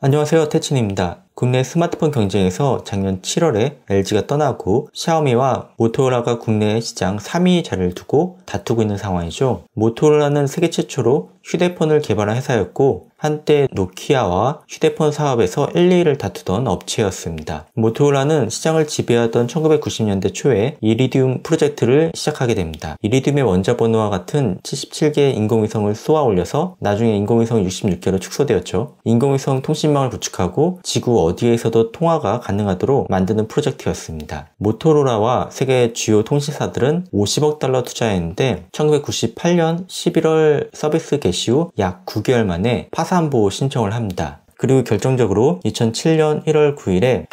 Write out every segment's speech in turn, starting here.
안녕하세요, 태친입니다. 국내 스마트폰 경쟁에서 작년 7월에 LG가 떠나고 샤오미와 모토로라가 국내 시장 3위 자리를 두고 다투고 있는 상황이죠. 모토로라는 세계 최초로 휴대폰을 개발한 회사였고 한때 노키아와 휴대폰 사업에서 1, 2위를 다투던 업체였습니다. 모토로라는 시장을 지배하던 1990년대 초에 이리디움 프로젝트를 시작하게 됩니다. 이리디움의 원자번호와 같은 77개의 인공위성을 쏘아 올려서 나중에 인공위성 66개로 축소되었죠. 인공위성 통신망을 구축하고 지구 어디에서도 통화가 가능하도록 만드는 프로젝트였습니다. 모토로라와 세계 주요 통신사들은 50억 달러 투자했는데 1998년 11월 서비스 개시 후 약 9개월 만에 파산보호 신청을 합니다. 그리고 결정적으로 2007년 1월 9일에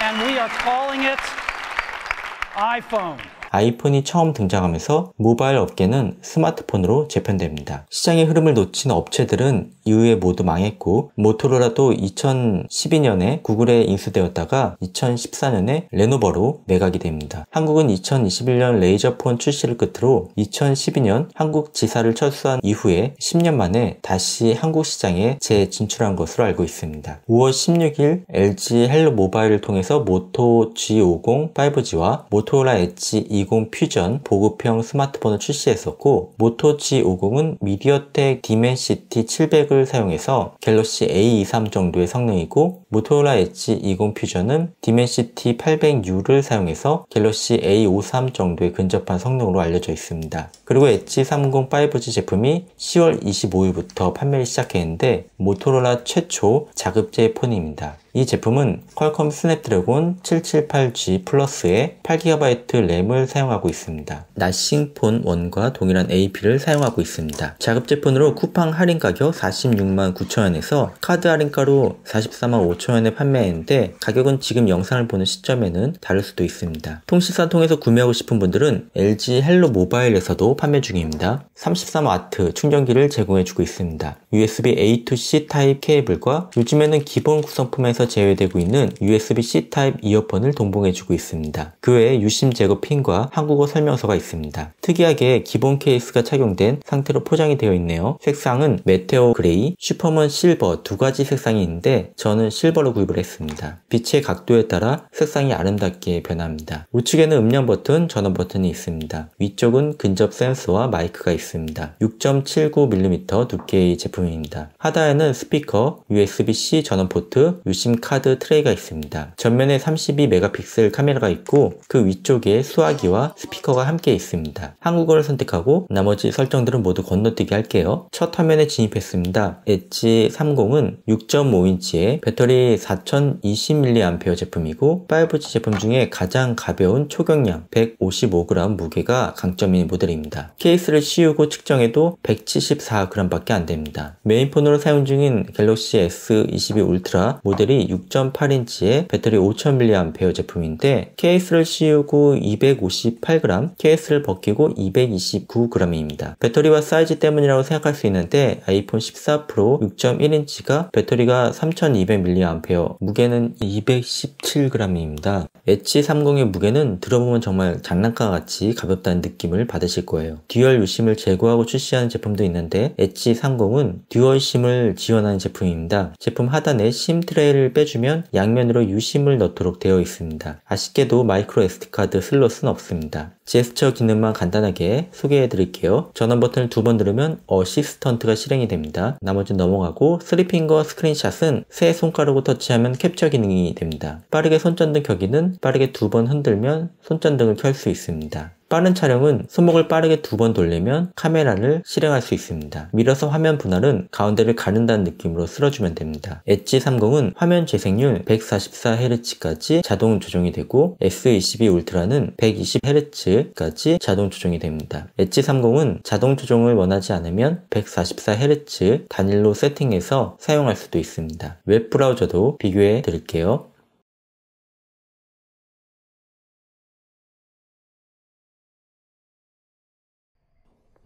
아이폰이 처음 등장하면서 모바일 업계는 스마트폰으로 재편됩니다. 시장의 흐름을 놓친 업체들은 이후에 모두 망했고 모토로라도 2012년에 구글에 인수되었다가 2014년에 레노버로 매각이 됩니다. 한국은 2021년 레이저폰 출시를 끝으로 2012년 한국 지사를 철수한 이후에 10년 만에 다시 한국 시장에 재진출한 것으로 알고 있습니다. 5월 16일 LG 헬로 모바일을 통해서 모토 G50 5G와 모토로라 엣지 20 퓨전 보급형 스마트폰을 출시했었고 모토 G50은 미디어텍 디멘시티 700을 사용해서 갤럭시 A23 정도의 성능이고 모토로라 엣지 20 퓨전은 디멘시티 800U를 사용해서 갤럭시 A53 정도에 근접한 성능으로 알려져 있습니다. 그리고 엣지 30 5G 제품이 10월 25일부터 판매를 시작했는데 모토로라 최초 자급제 폰입니다. 이 제품은 퀄컴 스냅드래곤 778G 플러스에 8GB 램을 사용하고 있습니다. 나싱폰 1과 동일한 AP를 사용하고 있습니다. 자급제 폰으로 쿠팡 할인 가격 46만 9천원에서 카드 할인가로 44만 5천원에 판매했는데 가격은 지금 영상을 보는 시점에는 다를 수도 있습니다. 통신사 통해서 구매하고 싶은 분들은 LG 헬로 모바일에서도 판매 중입니다. 33W 충전기를 제공해주고 있습니다. USB A to C 타입 케이블과 요즘에는 기본 구성품에서 제외되고 있는 USB-C 타입 이어폰을 동봉해주고 있습니다. 그 외에 유심 제거 핀과 한국어 설명서가 있습니다. 특이하게 기본 케이스가 착용된 상태로 포장이 되어 있네요. 색상은 메테오 그레이, 슈퍼먼 실버 두 가지 색상이 있는데 저는 실버로 구입을 했습니다. 빛의 각도에 따라 색상이 아름답게 변합니다. 우측에는 음량 버튼, 전원 버튼이 있습니다. 위쪽은 근접 센서와 마이크가 있습니다. 6.79mm 두께의 제품입니다. 하단에는 스피커, USB-C 전원 포트, 유심 카드 트레이가 있습니다. 전면에 32메가픽셀 카메라가 있고 그 위쪽에 수화기와 스피커가 함께 있습니다. 한국어를 선택하고 나머지 설정들은 모두 건너뛰기 할게요. 첫 화면에 진입했습니다. 엣지 30은 6.5인치의 배터리 4020mAh 제품이고 5G 제품 중에 가장 가벼운 초경량 155g 무게가 강점인 모델입니다. 케이스를 씌우고 측정해도 174g 밖에 안됩니다. 메인폰으로 사용 중인 갤럭시 S22 울트라 모델이 6.8인치의 배터리 5000mAh 제품인데 케이스를 씌우고 258g, 케이스를 벗기고 229g입니다. 배터리와 사이즈 때문이라고 생각할 수 있는데 아이폰 14 프로 6.1인치가 배터리가 3200mAh, 무게는 217g입니다. 엣지 30의 무게는 들어보면 정말 장난감 같이 가볍다는 느낌을 받으실 거예요. 듀얼 유심을 제거하고 출시하는 제품도 있는데 엣지 30은 듀얼 심을 지원하는 제품입니다. 제품 하단에 심 트레이를 빼주면 양면으로 유심을 넣도록 되어 있습니다. 아쉽게도 마이크로 SD카드 슬롯은 없습니다. 제스처 기능만 간단하게 소개해 드릴게요. 전원 버튼을 2번 누르면 어시스턴트가 실행이 됩니다. 나머지는 넘어가고 3핑거 스크린샷은 세 손가락으로 터치하면 캡처 기능이 됩니다. 빠르게 손전등 켜기는 빠르게 2번 흔들면 손전등을 켤 수 있습니다. 빠른 촬영은 손목을 빠르게 2번 돌리면 카메라를 실행할 수 있습니다. 밀어서 화면 분할은 가운데를 가른다는 느낌으로 쓸어주면 됩니다. 엣지 30은 화면 재생률 144Hz까지 자동 조정이 되고 S22 울트라는 120Hz까지 자동 조정이 됩니다. 엣지 30은 자동 조정을 원하지 않으면 144Hz 단일로 세팅해서 사용할 수도 있습니다. 웹브라우저도 비교해 드릴게요.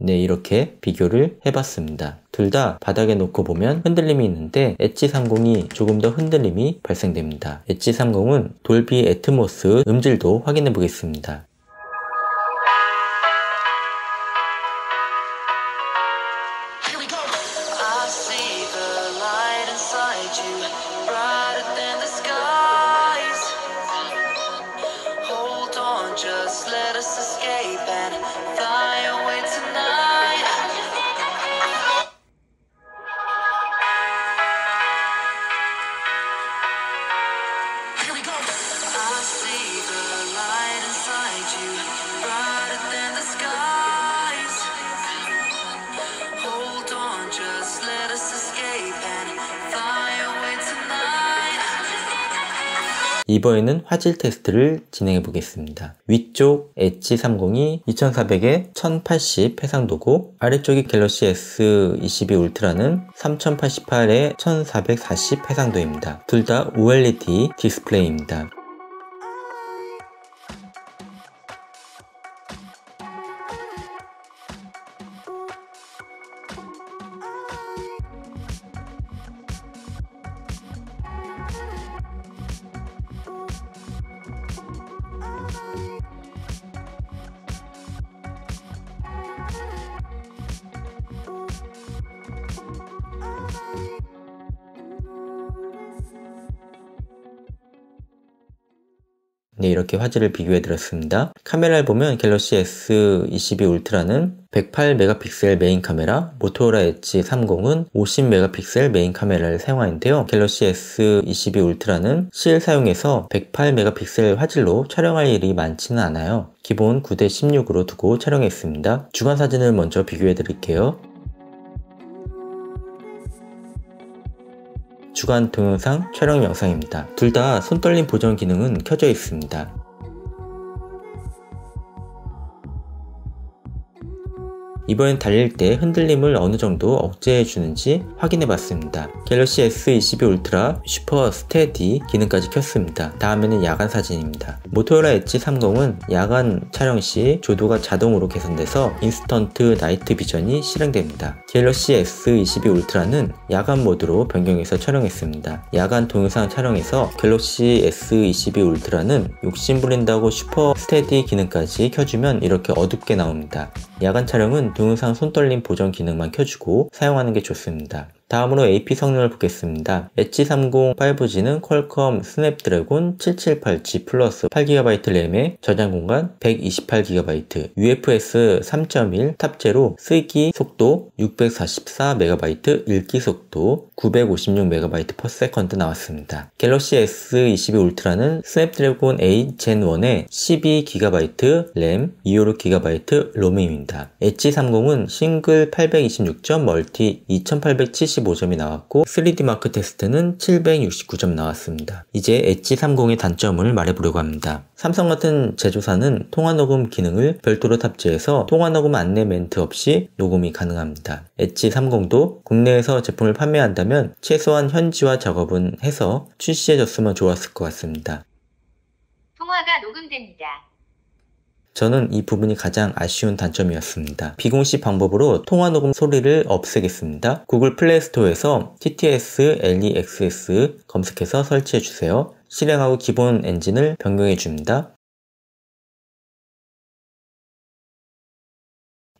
네, 이렇게 비교를 해봤습니다. 둘 다 바닥에 놓고 보면 흔들림이 있는데 엣지 30이 조금 더 흔들림이 발생됩니다. 엣지 30은 돌비 애트모스 음질도 확인해 보겠습니다. I see the light inside you, bright 이번에는 화질 테스트를 진행해 보겠습니다. 위쪽 엣지 30이 2400에 1080 해상도고 아래쪽이 갤럭시 S22 울트라는 3088에 1440 해상도입니다. 둘 다 OLED 디스플레이입니다. 네, 이렇게 화질을 비교해 드렸습니다. 카메라를 보면 갤럭시 S22 울트라는 108메가픽셀 메인 카메라, 모토로라 엣지 30은 50메가픽셀 메인 카메라를 사용하는데요. 갤럭시 S22 울트라는 실사용에서 108메가픽셀 화질로 촬영할 일이 많지는 않아요. 기본 9:16으로 두고 촬영했습니다. 주간 사진을 먼저 비교해 드릴게요. 주간 동영상 촬영 영상입니다. 둘 다 손떨림 보정 기능은 켜져 있습니다. 이번엔 달릴 때 흔들림을 어느 정도 억제해 주는지 확인해 봤습니다. 갤럭시 S22 울트라 슈퍼 스테디 기능까지 켰습니다. 다음에는 야간 사진입니다. 모토로라 엣지 30은 야간 촬영 시 조도가 자동으로 개선돼서 인스턴트 나이트 비전이 실행됩니다. 갤럭시 S22 울트라는 야간 모드로 변경해서 촬영했습니다. 야간 동영상 촬영에서 갤럭시 S22 울트라는 욕심부린다고 슈퍼 스테디 기능까지 켜주면 이렇게 어둡게 나옵니다. 야간 촬영은 동영상 손떨림 보정 기능만 켜주고 사용하는 게 좋습니다. 다음으로 AP 성능을 보겠습니다. 엣지 30 5G는 퀄컴 스냅드래곤 778G 플러스 8GB 램에 저장 공간 128GB, UFS 3.1 탑재로 쓰기 속도 644MB, 읽기 속도 956MB/s 나왔습니다. 갤럭시 S22 울트라는 스냅드래곤 8 젠 1에 12GB 램, 256GB 롬입니다. 엣지 30은 싱글 826점, 멀티 2875점이 나왔고 3D 마크 테스트는 769점 나왔습니다. 이제 엣지 30의 단점을 말해보려고 합니다. 삼성 같은 제조사는 통화 녹음 기능을 별도로 탑재해서 통화 녹음 안내 멘트 없이 녹음이 가능합니다. 엣지 30도 국내에서 제품을 판매한다면 최소한 현지화 작업은 해서 출시해줬으면 좋았을 것 같습니다. 통화가 녹음됩니다. 저는 이 부분이 가장 아쉬운 단점이었습니다. 비공식 방법으로 통화 녹음 소리를 없애겠습니다. 구글 플레이 스토어에서 TTS LEXS 검색해서 설치해주세요. 실행하고 기본 엔진을 변경해줍니다.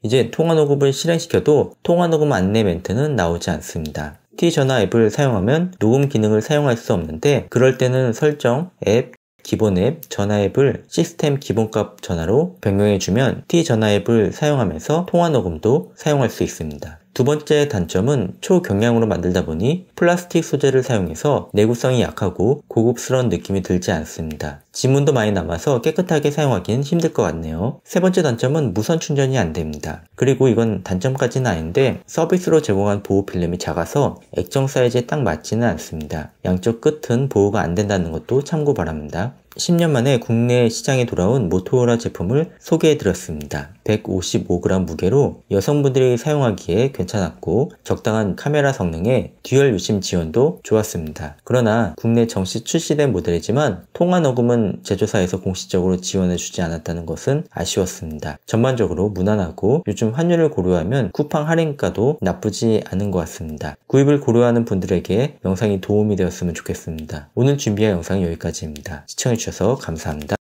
이제 통화 녹음을 실행시켜도 통화 녹음 안내 멘트는 나오지 않습니다. T전화 앱을 사용하면 녹음 기능을 사용할 수 없는데 그럴 때는 설정, 앱, 기본 앱, 전화 앱을 시스템 기본값 전화로 변경해주면 T전화 앱을 사용하면서 통화 녹음도 사용할 수 있습니다. 두 번째 단점은 초경량으로 만들다 보니 플라스틱 소재를 사용해서 내구성이 약하고 고급스러운 느낌이 들지 않습니다. 지문도 많이 남아서 깨끗하게 사용하기는 힘들 것 같네요. 세 번째 단점은 무선 충전이 안 됩니다. 그리고 이건 단점까지는 아닌데 서비스로 제공한 보호 필름이 작아서 액정 사이즈에 딱 맞지는 않습니다. 양쪽 끝은 보호가 안 된다는 것도 참고 바랍니다. 10년 만에 국내 시장에 돌아온 모토로라 제품을 소개해드렸습니다. 155g 무게로 여성분들이 사용하기에 괜찮았고 적당한 카메라 성능에 듀얼 유심 지원도 좋았습니다. 그러나 국내 정식 출시된 모델이지만 통화 녹음은 제조사에서 공식적으로 지원해주지 않았다는 것은 아쉬웠습니다. 전반적으로 무난하고 요즘 환율을 고려하면 쿠팡 할인가도 나쁘지 않은 것 같습니다. 구입을 고려하는 분들에게 영상이 도움이 되었으면 좋겠습니다. 오늘 준비한 영상은 여기까지입니다. 시청해주셔서 감사합니다.